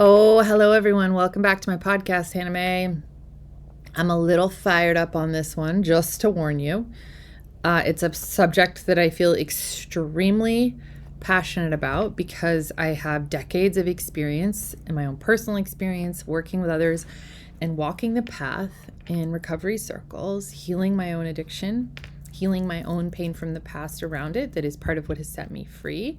Oh, hello everyone. Welcome back to my podcast, Hannah May. I'm a little fired up on this one, just to warn you. It's a subject that I feel extremely passionate about because I have decades of experience in my own personal experience, working with others and walking the path in recovery circles, healing my own addiction, healing my own pain from the past around it that is part of what has set me free,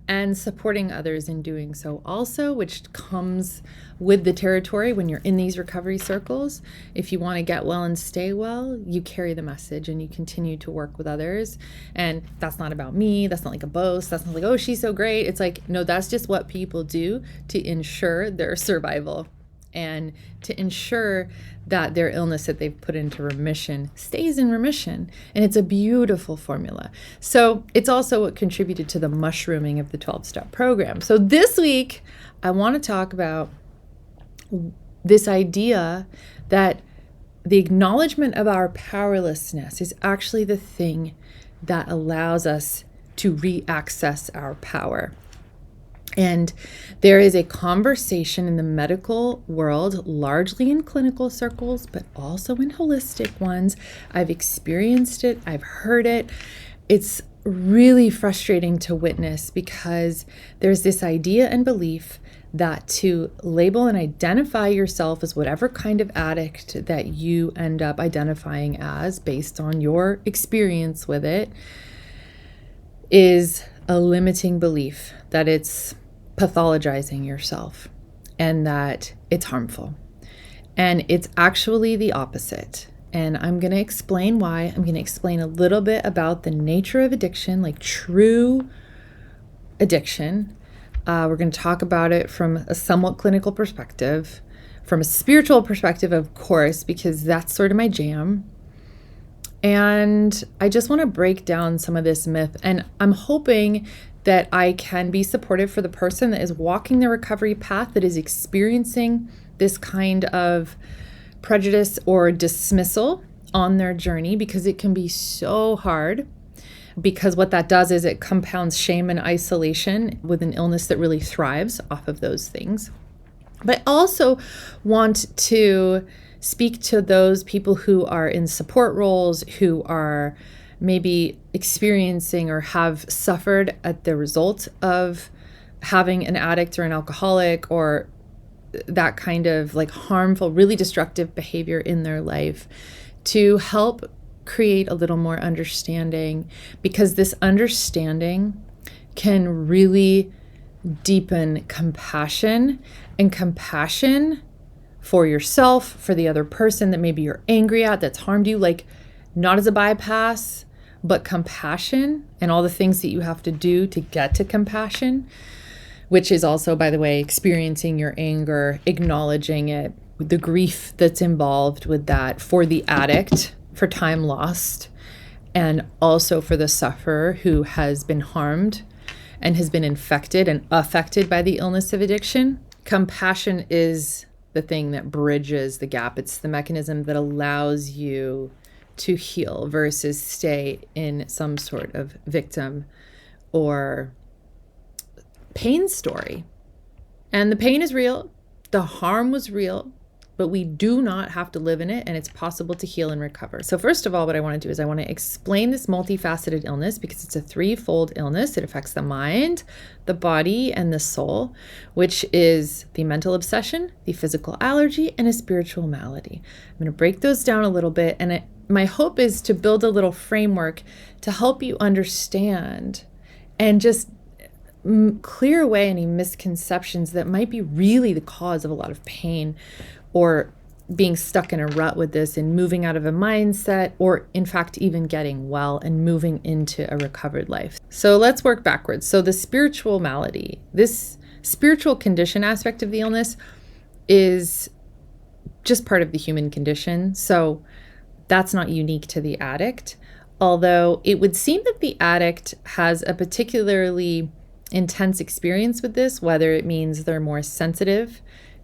and supporting others in doing so also, which comes with the territory when you're in these recovery circles. If you want to get well and stay well, you carry the message and you continue to work with others. And that's not about me. That's not like a boast. That's not like, oh, she's so great. It's like, no, that's just what people do to ensure their survival and to ensure that their illness that they've put into remission stays in remission. And it's a beautiful formula. So it's also what contributed to the mushrooming of the 12-step program. So this week, I want to talk about this idea that the acknowledgement of our powerlessness is actually the thing that allows us to re-access our power. And there is a conversation in the medical world, largely in clinical circles, but also in holistic ones. I've experienced it. I've heard it. It's really frustrating to witness because there's this idea and belief that to label and identify yourself as whatever kind of addict that you end up identifying as based on your experience with it is a limiting belief, that it's pathologizing yourself and that it's harmful. And it's actually the opposite. And I'm going to explain why. I'm going to explain a little bit about the nature of addiction, like true addiction. We're going to talk about it from a somewhat clinical perspective, from a spiritual perspective, of course, because that's sort of my jam. And I just want to break down some of this myth. And I'm hoping that I can be supportive for the person that is walking the recovery path, that is experiencing this kind of prejudice or dismissal on their journey, because it can be so hard. Because what that does is it compounds shame and isolation with an illness that really thrives off of those things. But I also want to speak to those people who are in support roles, who are maybe experiencing or have suffered at the result of having an addict or an alcoholic or that kind of like harmful, really destructive behavior in their life, to help create a little more understanding, because this understanding can really deepen compassion, and compassion for yourself, for the other person that maybe you're angry at, that's harmed you, like not as a bypass, but compassion and all the things that you have to do to get to compassion, which is also, by the way, experiencing your anger, acknowledging it, the grief that's involved with that for the addict, for time lost, and also for the sufferer who has been harmed and has been infected and affected by the illness of addiction. Compassion is the thing that bridges the gap. It's the mechanism that allows you to heal versus stay in some sort of victim or pain story. And the pain is real. The harm was real, but we do not have to live in it, and it's possible to heal and recover. So first of all, what I want to do is I want to explain this multifaceted illness, because it's a threefold illness. It affects the mind, the body, and the soul, which is the mental obsession, the physical allergy, and a spiritual malady. I'm going to break those down a little bit, and my hope is to build a little framework to help you understand and just clear away any misconceptions that might be really the cause of a lot of pain, or being stuck in a rut with this and moving out of a mindset, or in fact, even getting well and moving into a recovered life. So let's work backwards. So the spiritual malady, this spiritual condition aspect of the illness, is just part of the human condition. So that's not unique to the addict, although it would seem that the addict has a particularly intense experience with this, whether it means they're more sensitive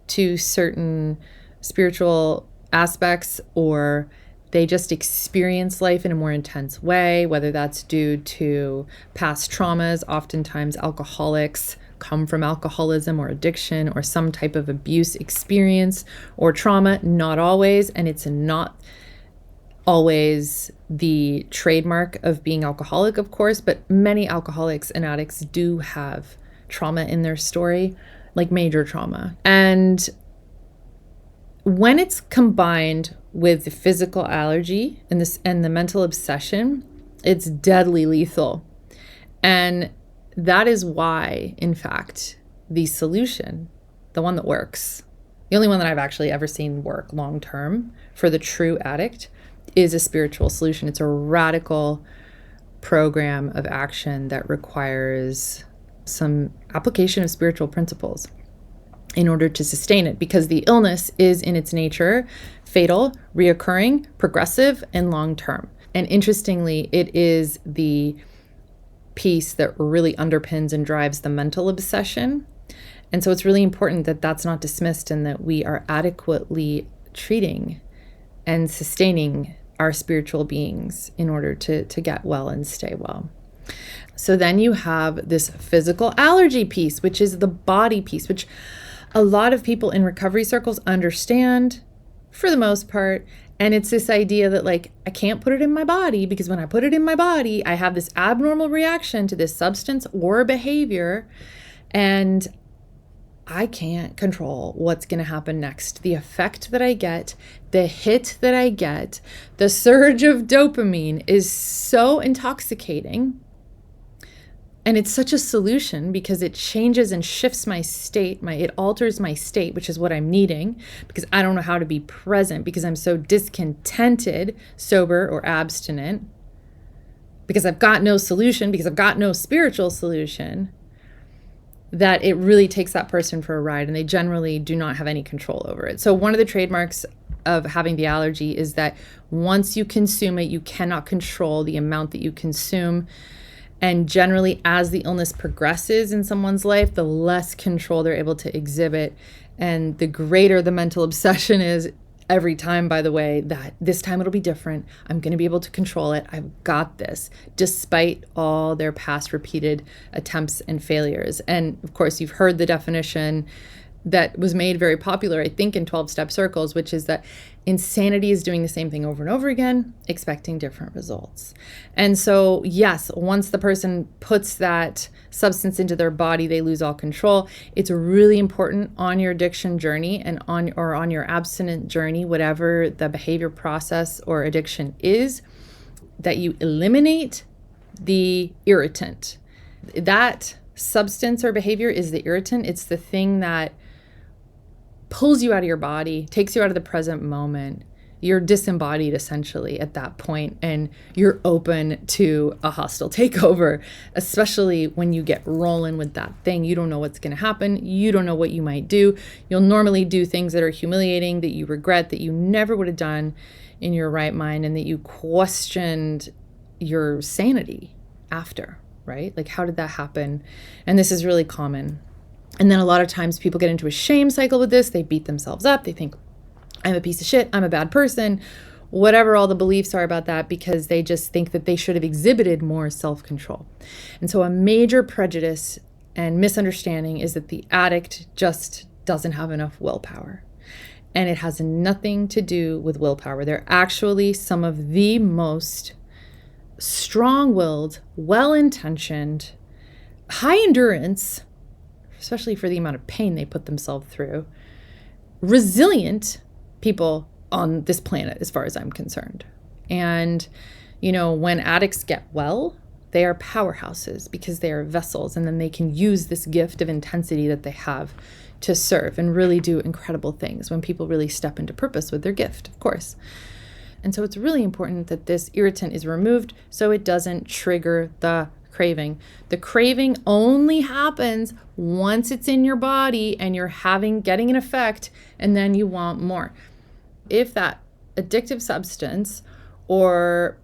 to certain spiritual aspects, or they just experience life in a more intense way, whether that's due to past traumas. Oftentimes alcoholics come from alcoholism or addiction or some type of abuse experience or trauma. Not always, and it's not always the trademark of being alcoholic, of course, but many alcoholics and addicts do have trauma in their story, like major trauma. And when it's combined with the physical allergy and the mental obsession, it's deadly lethal. And that is why, in fact, the solution, the one that works, the only one that I've actually ever seen work long term for the true addict, is a spiritual solution. It's a radical program of action that requires some application of spiritual principles in order to sustain it, because the illness is in its nature fatal, reoccurring, progressive, and long-term. And interestingly, it is the piece that really underpins and drives the mental obsession. And so it's really important that that's not dismissed and that we are adequately treating and sustaining our spiritual beings in order to get well and stay well. So then you have this physical allergy piece, which is the body piece, which a lot of people in recovery circles understand for the most part. And it's this idea that, like, I can't put it in my body because when I put it in my body, I have this abnormal reaction to this substance or behavior, and I can't control what's going to happen next. The effect that I get, the hit that I get, the surge of dopamine is so intoxicating. And it's such a solution because it changes and shifts my state. It alters my state, which is what I'm needing, because I don't know how to be present because I'm so discontented, sober or abstinent, because I've got no solution, because I've got no spiritual solution, that it really takes that person for a ride, and they generally do not have any control over it. So one of the trademarks of having the allergy is that once you consume it, you cannot control the amount that you consume. And generally, as the illness progresses in someone's life, the less control they're able to exhibit, and the greater the mental obsession is every time, by the way, that this time it'll be different. I'm going to be able to control it. I've got this, despite all their past repeated attempts and failures. And of course, you've heard the definition that was made very popular, I think, in 12-step circles, which is that insanity is doing the same thing over and over again, expecting different results. And so, yes, once the person puts that substance into their body, they lose all control. It's really important on your addiction journey and on your abstinent journey, whatever the behavior process or addiction is, that you eliminate the irritant. That substance or behavior is the irritant. It's the thing that pulls you out of your body, takes you out of the present moment. You're disembodied essentially at that point, and you're open to a hostile takeover, especially when you get rolling with that thing. You don't know what's going to happen. You don't know what you might do. You'll normally do things that are humiliating, that you regret, that you never would have done in your right mind, and that you questioned your sanity after, right? Like, how did that happen? And this is really common. And then a lot of times people get into a shame cycle with this. They beat themselves up. They think, I'm a piece of shit. I'm a bad person. Whatever all the beliefs are about that, because they just think that they should have exhibited more self-control. And so a major prejudice and misunderstanding is that the addict just doesn't have enough willpower. And it has nothing to do with willpower. They're actually some of the most strong-willed, well-intentioned, high endurance, especially for the amount of pain they put themselves through, resilient people on this planet, as far as I'm concerned. And, when addicts get well, they are powerhouses because they are vessels, and then they can use this gift of intensity that they have to serve and really do incredible things when people really step into purpose with their gift, of course. And so it's really important that this irritant is removed so it doesn't trigger the craving. The craving only happens once it's in your body and you're getting an effect, and then you want more. If that addictive substance or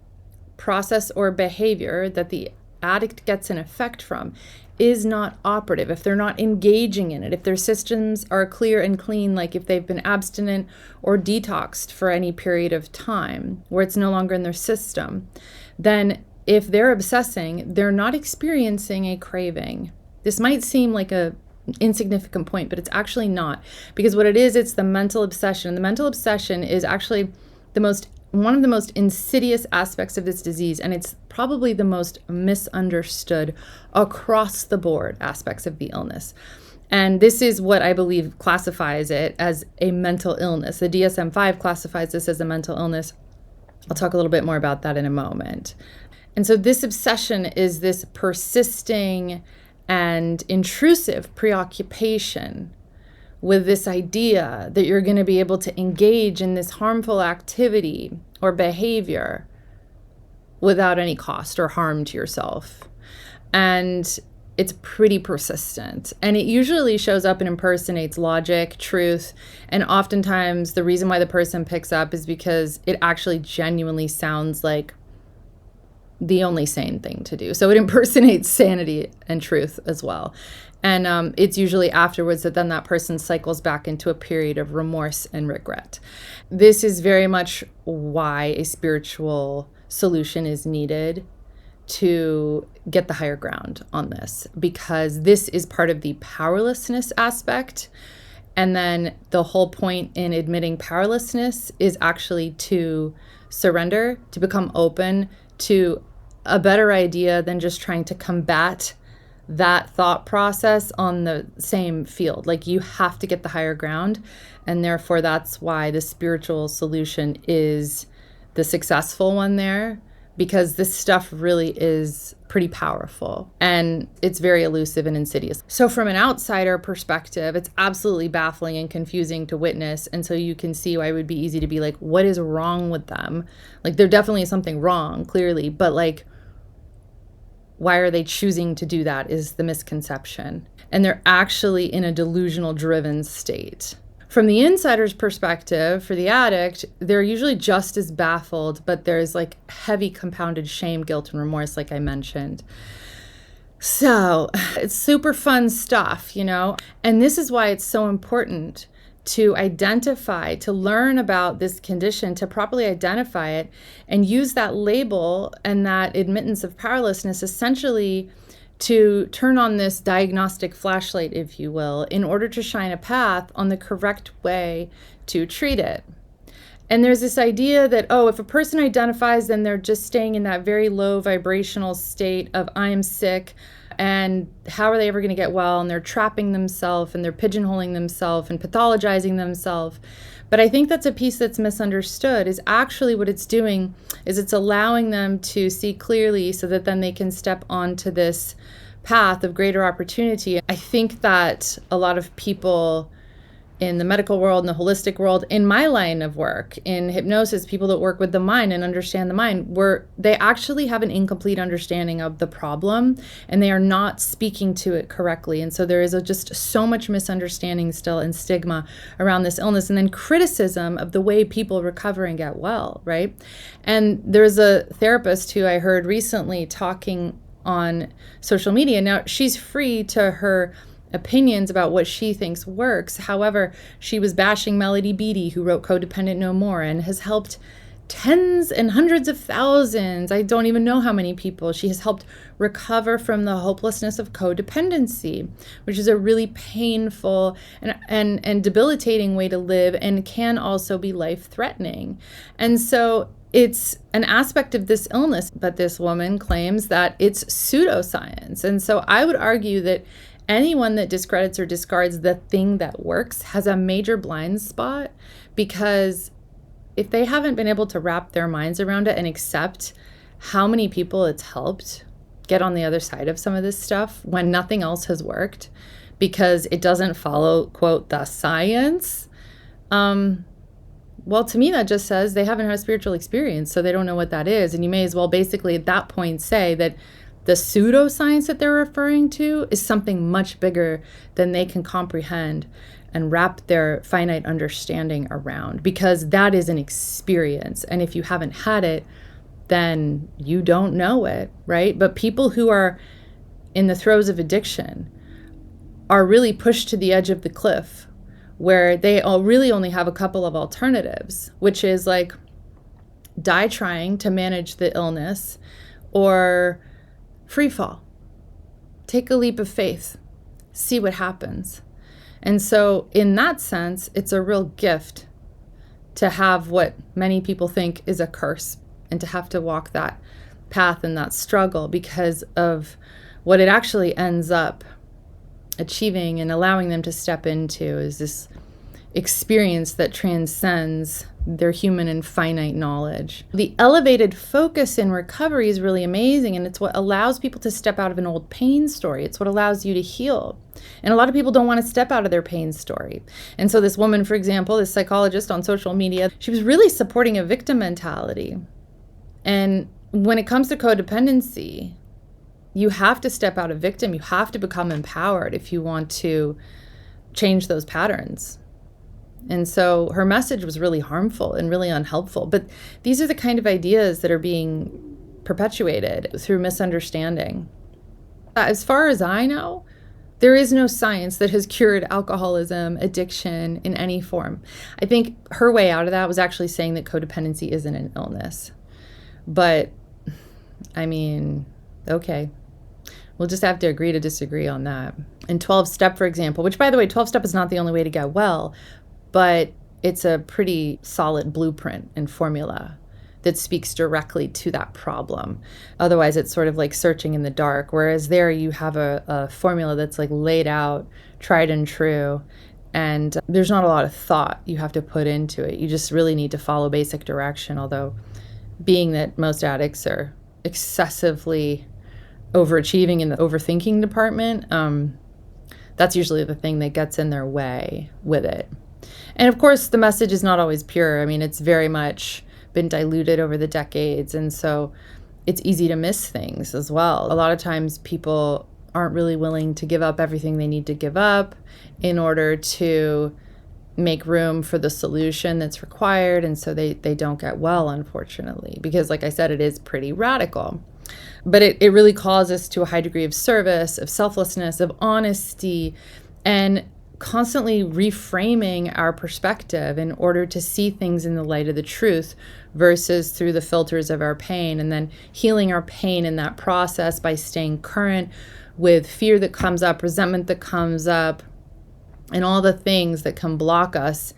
process or behavior that the addict gets an effect from is not operative, if they're not engaging in it, if their systems are clear and clean, like if they've been abstinent or detoxed for any period of time where it's no longer in their system, then if they're obsessing, they're not experiencing a craving. This might seem like a insignificant point, but it's actually not, because what it is, it's the mental obsession. The mental obsession is actually one of the most insidious aspects of this disease, and it's probably the most misunderstood across the board aspects of the illness. And this is what I believe classifies it as a mental illness. The DSM-5 classifies this as a mental illness. I'll talk a little bit more about that in a moment. And so this obsession is this persisting and intrusive preoccupation with this idea that you're going to be able to engage in this harmful activity or behavior without any cost or harm to yourself. And it's pretty persistent. And it usually shows up and impersonates logic, truth, and oftentimes the reason why the person picks up is because it actually genuinely sounds like the only sane thing to do. So it impersonates sanity and truth as well. And it's usually afterwards that then that person cycles back into a period of remorse and regret. This is very much why a spiritual solution is needed to get the higher ground on this, because this is part of the powerlessness aspect. And then the whole point in admitting powerlessness is actually to surrender, to become open to a better idea than just trying to combat that thought process on the same field. Like, you have to get the higher ground, and therefore that's why the spiritual solution is the successful one there, because this stuff really is pretty powerful and it's very elusive and insidious. So from an outsider perspective, it's absolutely baffling and confusing to witness. And so you can see why it would be easy to be like, what is wrong with them? Like, there definitely is something wrong, clearly, but like, why are they choosing to do that is the misconception. And they're actually in a delusional driven state. From the insider's perspective, for the addict, they're usually just as baffled, but there's like heavy compounded shame, guilt, and remorse, like I mentioned. So it's super fun stuff, and this is why it's so important to identify, to learn about this condition, to properly identify it and use that label and that admittance of powerlessness essentially to turn on this diagnostic flashlight, if you will, in order to shine a path on the correct way to treat it. And there's this idea that, if a person identifies, then they're just staying in that very low vibrational state of I'm sick, and how are they ever going to get well? And they're trapping themselves and they're pigeonholing themselves and pathologizing themselves. But I think that's a piece that's misunderstood. Is actually what it's doing is it's allowing them to see clearly so that then they can step onto this path of greater opportunity. I think that a lot of people in the medical world, in the holistic world, in my line of work, in hypnosis, people that work with the mind and understand the mind, they actually have an incomplete understanding of the problem and they are not speaking to it correctly. And so there is just so much misunderstanding still and stigma around this illness, and then criticism of the way people recover and get well, right? And there's a therapist who I heard recently talking on social media. Now, she's free to her opinions about what she thinks works. However, she was bashing Melody Beattie, who wrote Codependent No More and has helped tens and hundreds of thousands, I don't even know how many people, she has helped recover from the hopelessness of codependency, which is a really painful and debilitating way to live and can also be life-threatening. And so it's an aspect of this illness, but this woman claims that it's pseudoscience. And so I would argue that anyone that discredits or discards the thing that works has a major blind spot, because if they haven't been able to wrap their minds around it and accept how many people it's helped get on the other side of some of this stuff when nothing else has worked because it doesn't follow, quote, the science, well, to me, that just says they haven't had a spiritual experience, so they don't know what that is. And you may as well basically at that point say that the pseudoscience that they're referring to is something much bigger than they can comprehend and wrap their finite understanding around, because that is an experience. And if you haven't had it, then you don't know it, right? But people who are in the throes of addiction are really pushed to the edge of the cliff, where they all really only have a couple of alternatives, which is like die trying to manage the illness or free fall. take a leap of faith, see what happens. And so in that sense, it's a real gift to have what many people think is a curse and to have to walk that path and that struggle, because of what it actually ends up achieving and allowing them to step into is this experience that transcends their human and finite knowledge. The elevated focus in recovery is really amazing, and it's what allows people to step out of an old pain story. It's what allows you to heal. And a lot of people don't want to step out of their pain story. And so this woman, for example, this psychologist on social media, she was really supporting a victim mentality. And when it comes to codependency, you have to step out of victim. You have to become empowered if you want to change those patterns. And so her message was really harmful and really unhelpful. But these are the kind of ideas that are being perpetuated through misunderstanding. As far as I know, there is no science that has cured alcoholism, addiction in any form. I think her way out of that was actually saying that codependency isn't an illness. But, I mean, okay. We'll just have to agree to disagree on that. And 12-step, for example, which, by the way, 12-step is not the only way to get well, but it's a pretty solid blueprint and formula that speaks directly to that problem. Otherwise, it's sort of like searching in the dark, whereas there you have a formula that's like laid out, tried and true, and there's not a lot of thought you have to put into it. You just really need to follow basic direction, although being that most addicts are excessively overachieving in the overthinking department, that's usually the thing that gets in their way with it. And of course, the message is not always pure. I mean, it's very much been diluted over the decades, and so it's easy to miss things as well. A lot of times people aren't really willing to give up everything they need to give up in order to make room for the solution that's required, and so they don't get well, unfortunately, because like I said, it is pretty radical. But it really calls us to a high degree of service, of selflessness, of honesty, and constantly reframing our perspective in order to see things in the light of the truth versus through the filters of our pain, and then healing our pain in that process by staying current with fear that comes up, resentment that comes up, and all the things that can block us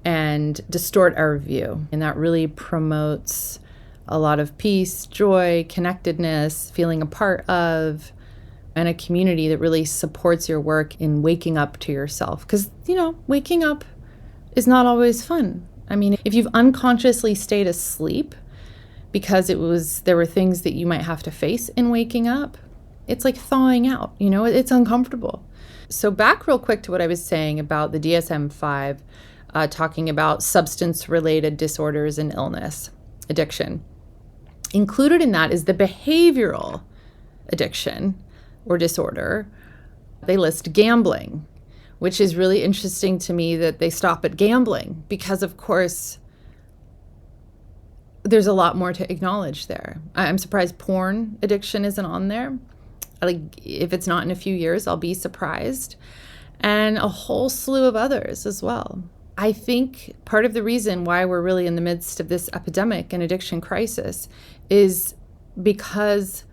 and distort our view. And that really promotes a lot of peace, joy, connectedness, feeling a part of, and a community that really supports your work in waking up to yourself. Because, waking up is not always fun. I mean, if you've unconsciously stayed asleep because there were things that you might have to face in waking up, it's like thawing out, it's uncomfortable. So back real quick to what I was saying about the DSM-5, talking about substance-related disorders and illness, addiction. Included in that is the behavioral addiction or disorder. They list gambling, which is really interesting to me that they stop at gambling because, of course, there's a lot more to acknowledge there. I'm surprised porn addiction isn't on there. Like, if it's not in a few years, I'll be surprised. And a whole slew of others as well. I think part of the reason why we're really in the midst of this epidemic and addiction crisis is because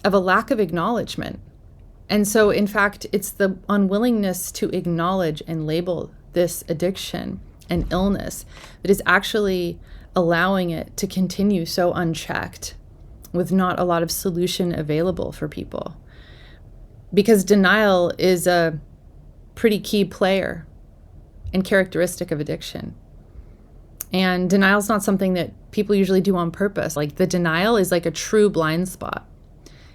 of a lack of acknowledgement. And so, in fact, it's the unwillingness to acknowledge and label this addiction and illness that is actually allowing it to continue so unchecked with not a lot of solution available for people. Because denial is a pretty key player and characteristic of addiction. And denial is not something that people usually do on purpose. Like, the denial is like a true blind spot.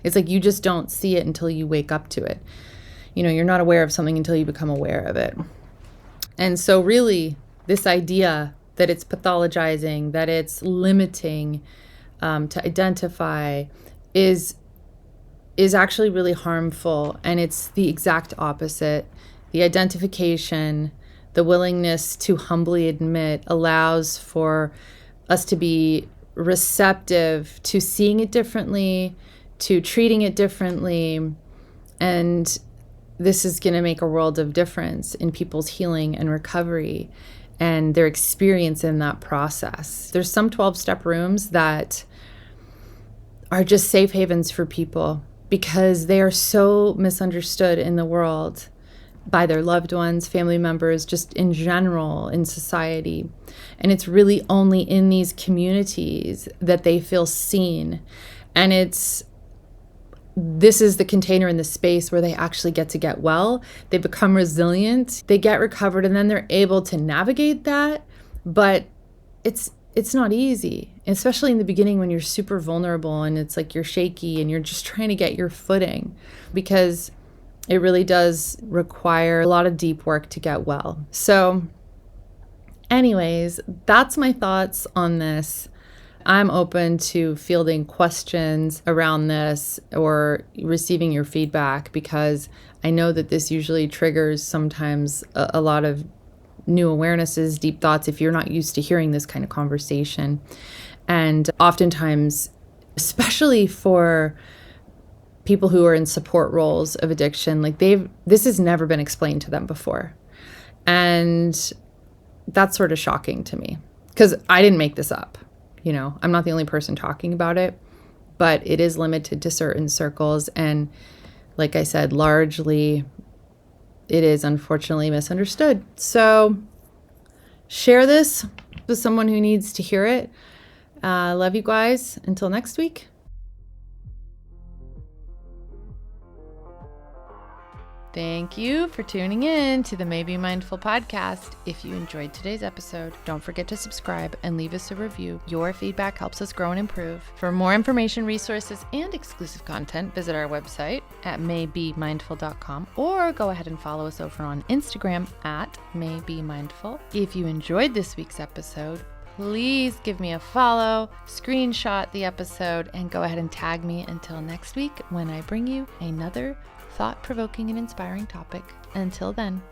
It's like you just don't see it until you wake up to it. You're not aware of something until you become aware of it. And so really, this idea that it's pathologizing, that it's limiting to identify is actually really harmful. And it's the exact opposite. The identification, the willingness to humbly admit, allows for us to be receptive to seeing it differently, to treating it differently. And this is going to make a world of difference in people's healing and recovery and their experience in that process. There's some 12-step rooms that are just safe havens for people because they are so misunderstood in the world by their loved ones, family members, just in general in society. And it's really only in these communities that they feel seen. And this is the container in the space where they actually get well. They become resilient, they get recovered, and then they're able to navigate that. But it's not easy, especially in the beginning when you're super vulnerable and it's like you're shaky and you're just trying to get your footing, because it really does require a lot of deep work to get well. So anyways, that's my thoughts on this. I'm open to fielding questions around this or receiving your feedback, because I know that this usually triggers sometimes a lot of new awarenesses, deep thoughts, if you're not used to hearing this kind of conversation. And oftentimes, especially for people who are in support roles of addiction, like this has never been explained to them before. And that's sort of shocking to me, because I didn't make this up. I'm not the only person talking about it, but it is limited to certain circles. And like I said, largely it is unfortunately misunderstood. So share this with someone who needs to hear it. Love you guys. Until next week. Thank you for tuning in to the May Be Mindful podcast. If you enjoyed today's episode, don't forget to subscribe and leave us a review. Your feedback helps us grow and improve. For more information, resources, and exclusive content, visit our website at maybemindful.com, or go ahead and follow us over on Instagram at maybemindful. If you enjoyed this week's episode, please give me a follow, screenshot the episode, and go ahead and tag me until next week when I bring you another thought-provoking and inspiring topic. Until then,